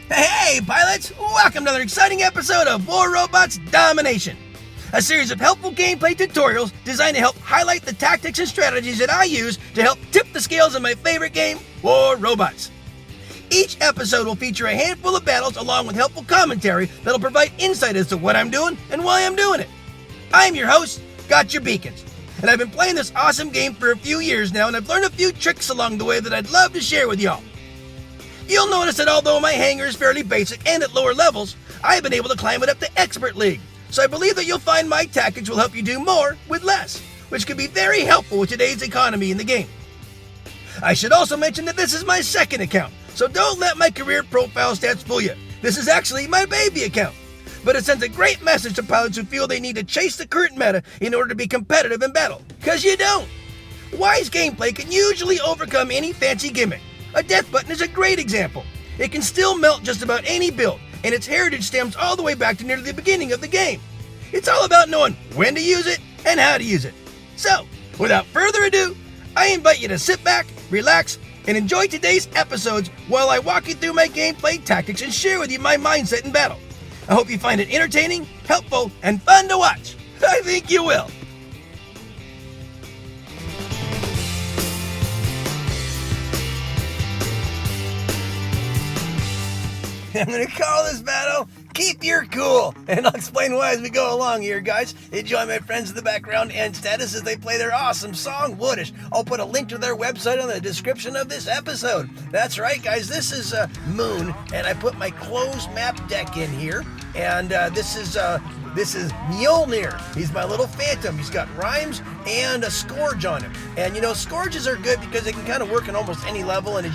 Hey, pilots! Welcome to another exciting episode of War Robots Domination, a series of helpful gameplay tutorials designed to help highlight the tactics and strategies that I use to help tip the scales of my favorite game, War Robots. Each episode will feature a handful of battles along with helpful commentary that'll provide insight as to what I'm doing and why I'm doing it. I'm your host, Gotchure, and I've been playing this awesome game for a few years now, and I've learned a few tricks along the way that I'd love to share with y'all. You'll notice that although my hangar is fairly basic and at lower levels, I've been able to climb it up to Expert League. So I believe that you'll find my tactics will help you do more with less, which could be very helpful with today's economy in the game. I should also mention that this is my second account, so don't let my career profile stats fool you. This is actually my baby account. But it sends a great message to pilots who feel they need to chase the current meta in order to be competitive in battle. Because you don't. Wise gameplay can usually overcome any fancy gimmick. A death button is a great example. It can still melt just about any build, and its heritage stems all the way back to nearly the beginning of the game. It's all about knowing when to use it and how to use it. So, without further ado, I invite you to sit back, relax, and enjoy today's episodes while I walk you through my gameplay tactics and share with you my mindset in battle. I hope you find it entertaining, helpful, and fun to watch. I think you will. I'm going to call this battle Keep Your Cool, and I'll explain why as we go along here, guys. Enjoy my friends in the background and status as they play their awesome song, Woodish. I'll put a link to their website on the description of this episode. That's right, guys, this is Moon, and I put my closed map deck in here, and this is Mjolnir. He's my little phantom. He's got rhymes and a scourge on him. And scourges are good because they can kind of work in almost any level. And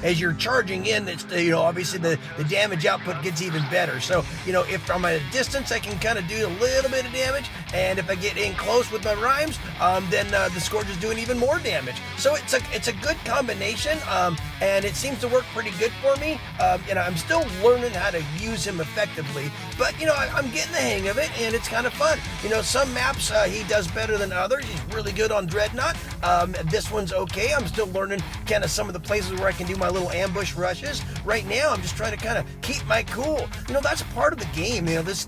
as you're charging in, it's obviously the damage output gets even better. So if from a distance I can kind of do a little bit of damage, and if I get in close with my rhymes, then the scourge is doing even more damage. So it's a good combination, and it seems to work pretty good for me. I'm still learning how to use him effectively, but I'm getting the hang of it. And it's kind of fun. Some maps he does better than others. He's really good on Dreadnought. This one's okay. I'm still learning kind of some of the places where I can do my little ambush rushes. Right now, I'm just trying to kind of keep my cool. That's part of the game. This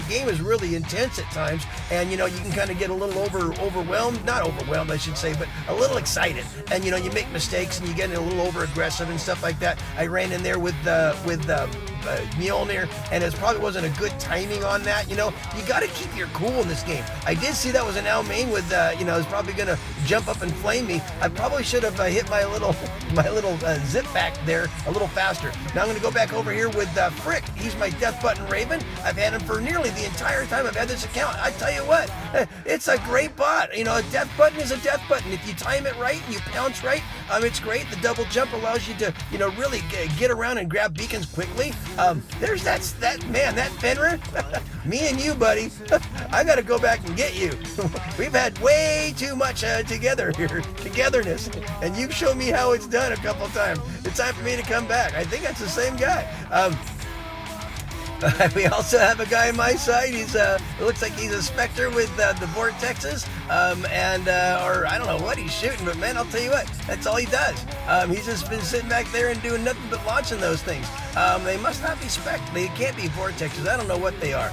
game is really intense at times, and you can kind of get a little overwhelmed. Not overwhelmed, I should say, but a little excited. And you make mistakes, and you get a little over aggressive and stuff like that. I ran in there with Mjolnir, and it probably wasn't a good timing on that. You got to keep your cool in this game. I did see that was an Almain with, is probably going to jump up and flame me. I probably should have hit my little zip back there a little faster. Now I'm going to go back over here with Frick. He's my Death Button Raven. I've had him for nearly the entire time I've had this account. I tell you what, it's a great bot. A Death Button is a Death Button. If you time it right and you pounce right, it's great. The double jump allows you to, really get around and grab beacons quickly. There's that Fenrir. Me and you, buddy. I gotta go back and get you. We've had way too much togetherness, and you've shown me how it's done a couple times. It's time for me to come back. I think that's the same guy. We also have a guy on my side. It looks like he's a Spectre with the vortexes, or I don't know what he's shooting, but man, I'll tell you what, that's all he does. He's just been sitting back there and doing nothing but launching those things. They must not be They can't be vortexes. I don't know what they are.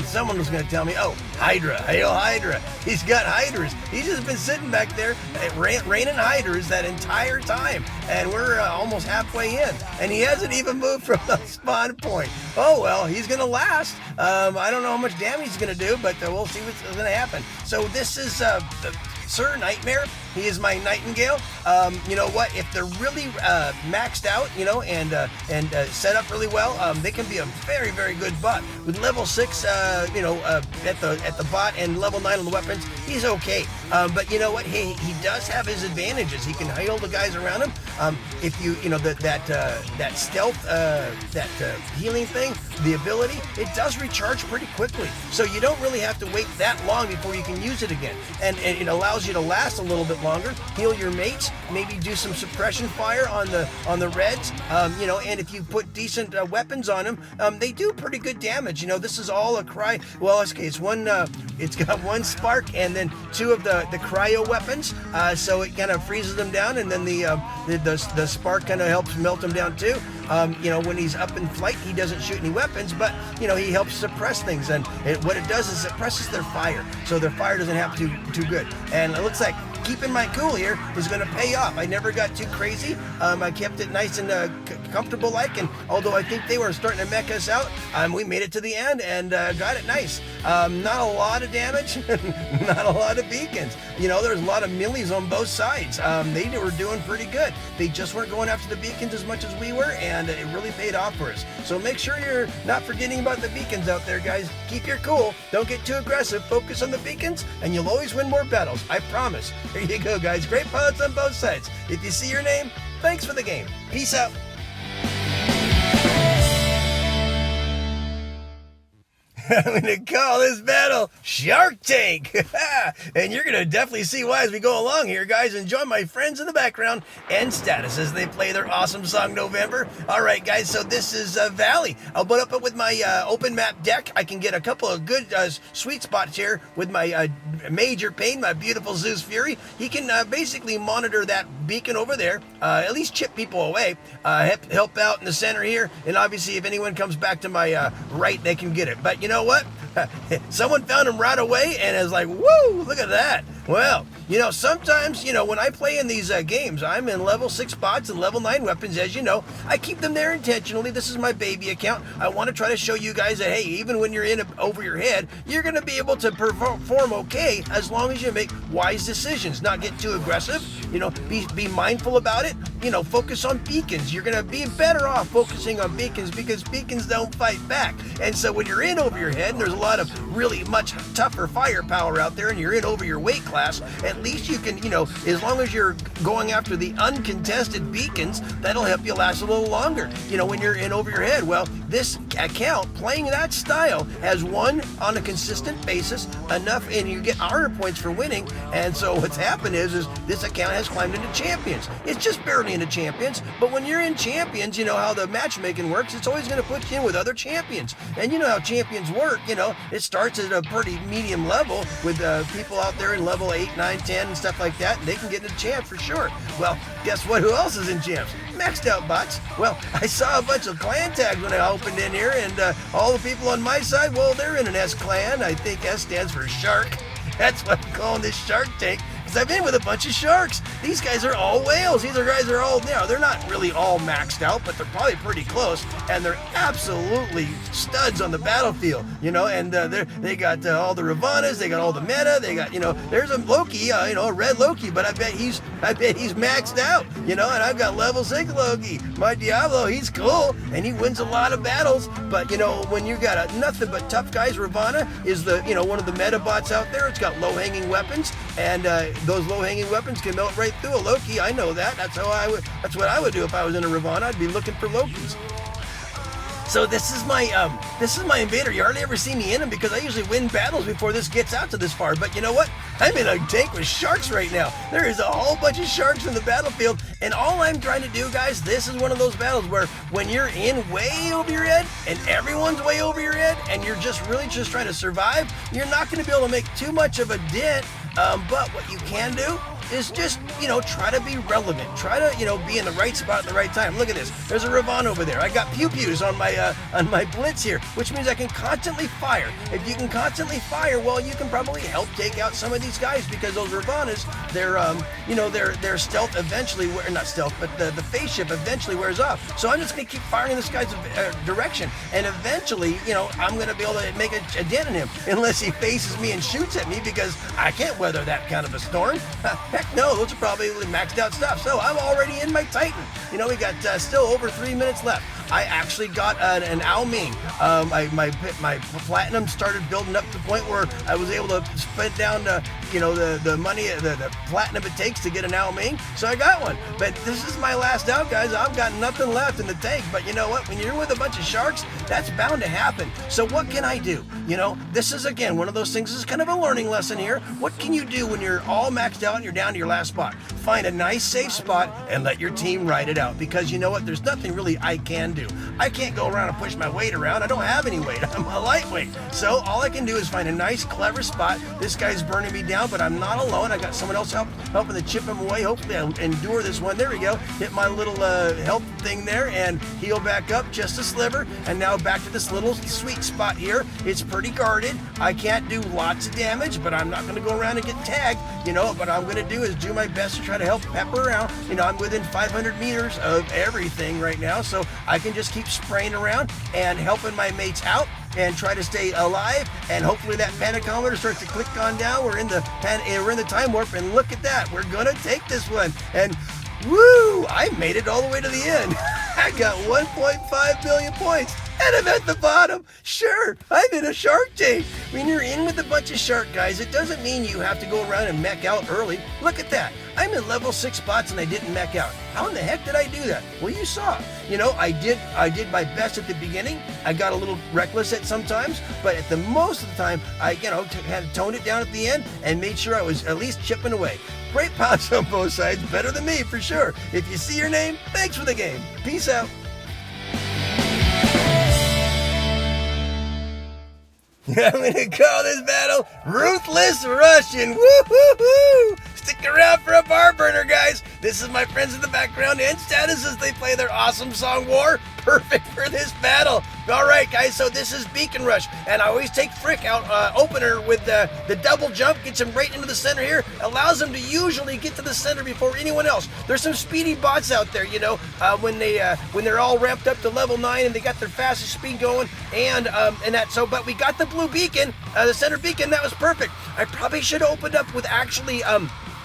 Someone was going to tell me, oh, Hydra. Hail Hydra. He's got Hydras. He's just been sitting back there raining Hydras that entire time, and we're almost halfway in, and he hasn't even moved from the spawn point. Oh, well, he's going to last. I don't know how much damage he's going to do, but we'll see what's going to happen. So this is Sir Nightmare. He is my Nightingale. You know what? If they're really maxed out, and set up really well, they can be a very, very good bot. With level 6, at the bot and level 9 on the weapons, he's okay. But you know what? He does have his advantages. He can heal the guys around him. If that stealth, that healing thing, the ability, it does recharge pretty quickly. So you don't really have to wait that long before you can use it again. And it allows you to last a little bit longer, heal your mates, maybe do some suppression fire on the reds, and if you put decent weapons on them, they do pretty good damage. This is all a cry. Well, okay, it's got one spark and then 2 of the cryo weapons, so it kind of freezes them down, and then the spark kind of helps melt them down too. When he's up in flight, he doesn't shoot any weapons, but he helps suppress things, and what it does is it suppresses their fire, so their fire doesn't have to do too good. And it looks like keeping my cool here is going to pay off. I never got too crazy. I kept it nice and comfortable like, and although I think they were starting to mech us out, we made it to the end and got it nice. Not a lot of damage, not a lot of beacons. There's a lot of millies on both sides. They were doing pretty good. They just weren't going after the beacons as much as we were, and it really paid off for us. So make sure you're not forgetting about the beacons out there, guys. Keep your cool. Don't get too aggressive. Focus on the beacons, and you'll always win more battles. I promise. There you go, guys. Great pilots on both sides. If you see your name, thanks for the game. Peace out. I'm going to call this battle Shark Tank. And you're going to definitely see why as we go along here, guys. Enjoy my friends in the background and Status as they play their awesome song, November. All right, guys, so this is Valley. I'll put up with my open map deck. I can get a couple of good sweet spots here with my Major Pain, my beautiful Zeus Fury. He can basically monitor that beacon over there, at least chip people away, help out in the center here, and obviously if anyone comes back to my right, they can get it. But you know what? Someone found him right away and is like, woo, look at that. Well, sometimes, when I play in these games, I'm in level 6 spots and level 9 weapons, as you know. I keep them there intentionally. This is my baby account. I want to try to show you guys that, hey, even when you're in over your head, you're going to be able to perform okay as long as you make wise decisions, not get too aggressive, be mindful about it, focus on beacons. You're going to be better off focusing on beacons because beacons don't fight back. And so when you're in over your head, and there's a lot of really much tougher firepower out there, and you're in over your weight class, at least you can, as long as you're going after the uncontested beacons, that'll help you last a little longer, when you're in over your head. Well, this account, playing that style, has won on a consistent basis enough, and you get honor points for winning. And so what's happened is this account has climbed into champions. It's just barely into champions, but when you're in champions, how the matchmaking works, it's always going to put you in with other champions. And you know how champions work, it starts at a pretty medium level with people out there in level 8, 9, 10 and stuff like that, and they can get into champs for sure. Well, guess what? Who else is in champs? Maxed out bots. Well, I saw a bunch of clan tags when I opened in here, and all the people on my side, well, they're in an S clan. I think S stands for shark. That's what I'm calling this Shark Tank, because I've been with a bunch of sharks. These guys are all whales. These guys are all, they're not really all maxed out, but they're probably pretty close, and they're absolutely studs on the battlefield, and they got all the Ravanas, they got all the meta, they got, there's a Loki, a red Loki, but I bet he's maxed out, and I've got level 6 Loki. My Diablo, he's cool, and he wins a lot of battles, but, when you got nothing but tough guys, Ravana is the, one of the meta bots out there. It's got low-hanging weapons, and those low-hanging weapons can melt right through a Loki. I know that. That's what I would do if I was in a Ravana. I'd be looking for Lokis. So this is my invader. You hardly ever see me in him because I usually win battles before this gets out to this far. But you know what? I'm in a tank with sharks right now. There is a whole bunch of sharks in the battlefield, and all I'm trying to do, guys, this is one of those battles where when you're in way over your head and everyone's way over your head and you're just really just trying to survive, you're not going to be able to make too much of a dent. But what you can do is just, try to be relevant. Try to, be in the right spot at the right time. Look at this. There's a Ravana over there. I got pew-pews on my blitz here, which means I can constantly fire. If you can constantly fire, well, you can probably help take out some of these guys because those Ravanas, their stealth eventually, not stealth, but the phase shift eventually wears off. So I'm just going to keep firing in this guy's direction. And eventually, I'm going to be able to make a dent in him unless he faces me and shoots at me because I can't weather that kind of a storm. Heck no, those are probably maxed out stuff. So I'm already in my Titan. We got still over 3 minutes left. I actually got an Ao Ming. My platinum started building up to the point where I was able to spend down the money, the platinum it takes to get an Ao Ming. So I got one. But this is my last out, guys. I've got nothing left in the tank. But you know what? When you're with a bunch of sharks, that's bound to happen. So what can I do? This is, again, one of those things. This is kind of a learning lesson here. What can you do when you're all maxed out and you're down to your last spot? Find a nice, safe spot and let your team ride it out. Because you know what? There's nothing really I can do. I can't go around and push my weight around. I don't have any weight. I'm a lightweight. So all I can do is find a nice, clever spot. This guy's burning me down down, but I'm not alone. I got someone else helping to chip him away. Hopefully I'll endure this one. There we go. Hit my little health thing there and heal back up just a sliver. And now back to this little sweet spot here. It's pretty guarded. I can't do lots of damage, but I'm not going to go around and get tagged. What I'm going to do is do my best to try to help pepper around. I'm within 500 meters of everything right now, so I can just keep spraying around and helping my mates out and try to stay alive, and hopefully that panicometer starts to click on down. We're in the time warp, and look at that. We're gonna take this one, and woo! I made it all the way to the end. I got 1.5 billion points, and I'm at the bottom. Sure, I'm in a shark tank. When you're in with a bunch of shark guys, it doesn't mean you have to go around and mech out early. Look at that. I'm in level 6 spots and I didn't mech out. How in the heck did I do that? Well, you saw. I did my best at the beginning. I got a little reckless at sometimes, but at the most of the time, I had to tone it down at the end and made sure I was at least chipping away. Great pops on both sides, better than me for sure. If you see your name, thanks for the game. Peace out. I'm gonna call this battle Ruthless Russian. Woo-hoo-hoo! Stick around for a bar burner, guys. This is my friends in the background and status as they play their awesome song War. Perfect for this battle. All right, guys, so this is Beacon Rush, and I always take Frick out opener with the double jump, gets him right into the center here, allows him to usually get to the center before anyone else. There's some speedy bots out there, when they're all ramped up to level 9 and they got their fastest speed going, and that. So, but we got the blue beacon, the center beacon. That was perfect. I probably should have opened up with actually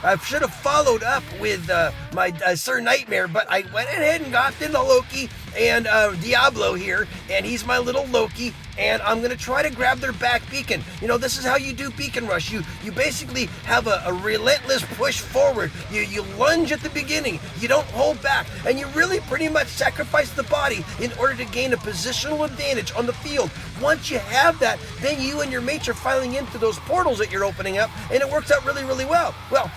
I should have followed up with my Sir Nightmare, but I went ahead and got into Loki and Diablo here, and he's my little Loki, and I'm going to try to grab their back beacon. This is how you do Beacon Rush. You basically have a relentless push forward. You lunge at the beginning. You don't hold back, and you really pretty much sacrifice the body in order to gain a positional advantage on the field. Once you have that, then you and your mates are filing into those portals that you're opening up, and it works out really, really well. Well,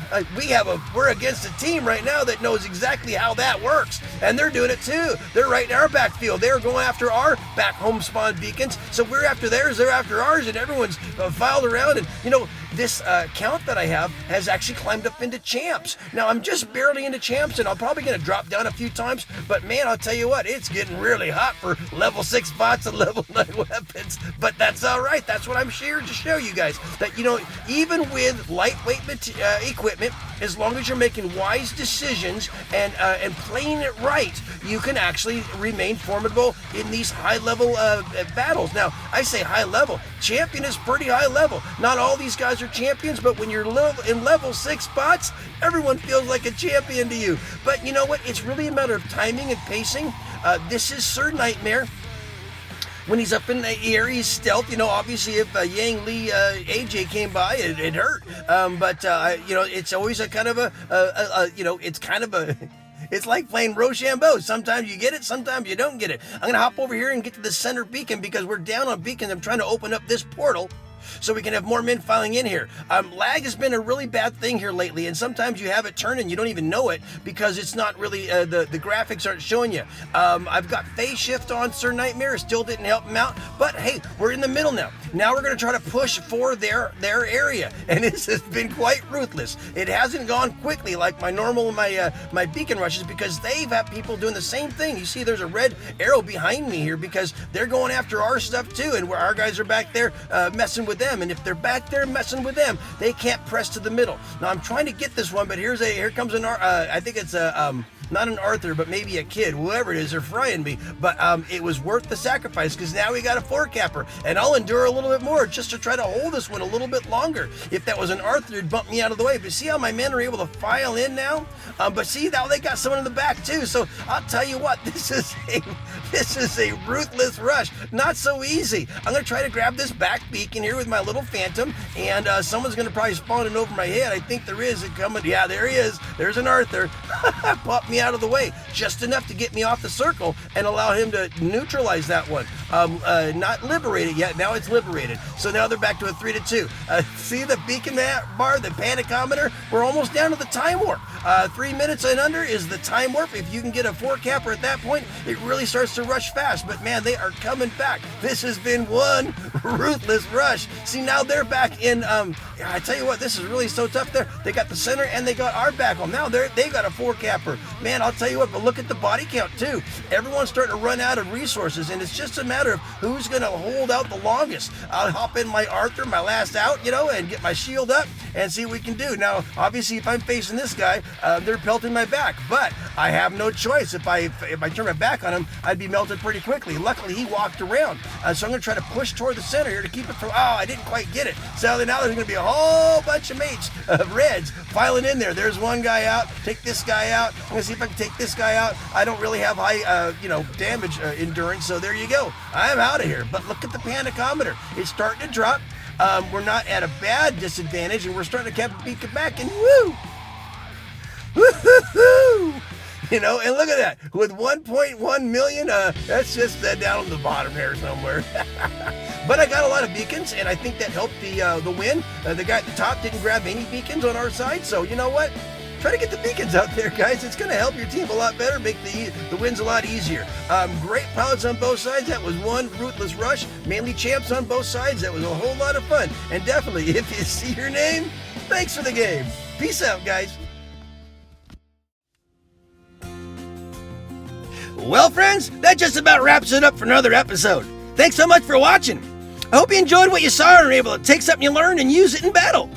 we're against a team right now that knows exactly how that works, and they're doing it too. They're right in our backfield. They're going after our back home spawn beacons, so we're after theirs, they're after ours, and everyone's filed around. And this count that I have has actually climbed up into champs. Now I'm just barely into champs, and I'm probably going to drop down a few times, but man, I'll tell you what, it's getting really hot for level 6 bots and level 9 weapons. But that's all right. That's what I'm here to show you guys, that even with lightweight equipment, as long as you're making wise decisions and playing it right, you can actually remain formidable in these high level battles. Now I say high level. Champion is pretty high level. Not all these guys are champions, but when you're in level 6 spots, everyone feels like a champion to you. But you know what? It's really a matter of timing and pacing. This is Sir Nightmare. When he's up in the air, he's stealth. Obviously, if Yang Lee AJ came by, it hurt. But it's always a kind of it's like playing Rochambeau. Sometimes you get it, sometimes you don't get it. I'm going to hop over here and get to the center beacon because we're down on beacons. I'm trying to open up this portal so we can have more men filing in here. Lag has been a really bad thing here lately, and sometimes you have it turn and you don't even know it because it's not really, the graphics aren't showing you. I've got phase shift on Sir Nightmare, still didn't help him out, but hey, we're in the middle now. Now we're going to try to push for their area, and this has been quite ruthless. It hasn't gone quickly like my beacon rushes because they've had people doing the same thing. You see there's a red arrow behind me here because they're going after our stuff too, and where our guys are back there messing with them, and if they're back there messing with them, they can't press to the middle. Now I'm trying to get this one, but here comes I think it's not an Arthur, but maybe a kid, whoever it is, they're frying me. But it was worth the sacrifice because now we got a 4-capper, and I'll endure a little bit more just to try to hold this one a little bit longer. If that was an Arthur, it'd bump me out of the way. But see how my men are able to file in now? But see, now they got someone in the back too. So I'll tell you what, this is a ruthless rush. Not so easy. I'm going to try to grab this back beacon here with my little phantom, and someone's going to probably spawn it over my head. I think there is it coming. Yeah, there he is. There's an Arthur. Pop me out of the way just enough to get me off the circle and allow him to neutralize that one. not liberated yet. Now it's liberated. So now they're back to a 3-2. See the beacon bar, the panicometer? We're almost down to the time warp. 3 minutes and under is the time warp. If you can get a 4-capper at that point, it really starts to rush fast. But man, they are coming back. This has been one ruthless rush. See, now they're back in, I tell you what, this is really so tough there. They got the center and they got our back home. Now they got a 4-capper. Man, I'll tell you what, but look at the body count too. Everyone's starting to run out of resources, and it's just a matter of who's going to hold out the longest. I'll hop in my Arthur, my last out, and get my shield up and see what we can do. Now, obviously, if I'm facing this guy, they're pelting my back, but I have no choice. If I turn my back on him, I'd be melted pretty quickly. Luckily, he walked around, so I'm going to try to push toward the center here to keep it from, I didn't quite get it. So now there's going to be a whole bunch of mates of reds filing in there. There's one guy out. Take this guy out. I'm going to see if I can take this guy out. I don't really have high, damage endurance, so there you go. I'm out of here. But look at the panicometer. It's starting to drop. We're not at a bad disadvantage, and we're starting to keep beating back, and woo! Woo-hoo-hoo! And look at that. With 1.1 million, that's just down on the bottom there somewhere. But I got a lot of beacons, and I think that helped the win. The guy at the top didn't grab any beacons on our side, so you know what? Try to get the beacons out there, guys. It's going to help your team a lot better, make the wins a lot easier. Great pilots on both sides. That was one ruthless rush. Mainly champs on both sides. That was a whole lot of fun. And definitely, if you see your name, thanks for the game. Peace out, guys. Well, friends, that just about wraps it up for another episode. Thanks so much for watching. I hope you enjoyed what you saw and were able to take something you learned and use it in battle.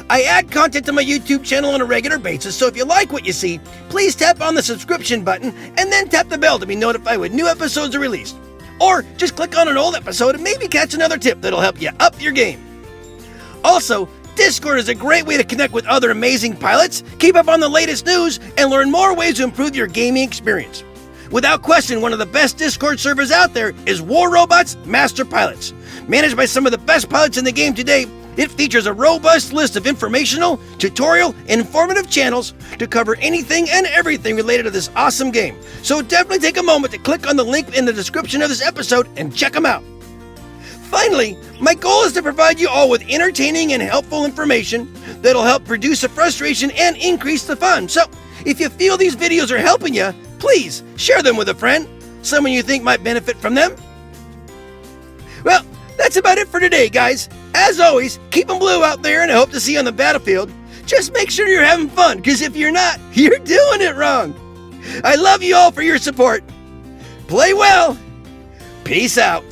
I add content to my YouTube channel on a regular basis, so if you like what you see, please tap on the subscription button and then tap the bell to be notified when new episodes are released. Or just click on an old episode and maybe catch another tip that'll help you up your game. Also, Discord is a great way to connect with other amazing pilots, keep up on the latest news, and learn more ways to improve your gaming experience. Without question, one of the best Discord servers out there is War Robots Master Pilots. Managed by some of the best pilots in the game today, it features a robust list of informational, tutorial, and informative channels to cover anything and everything related to this awesome game. So definitely take a moment to click on the link in the description of this episode and check them out. Finally, my goal is to provide you all with entertaining and helpful information that'll help reduce the frustration and increase the fun. So if you feel these videos are helping you, please share them with a friend, someone you think might benefit from them. Well, that's about it for today, guys. As always, keep them blue out there, and I hope to see you on the battlefield. Just make sure you're having fun, because if you're not, you're doing it wrong. I love you all for your support. Play well. Peace out.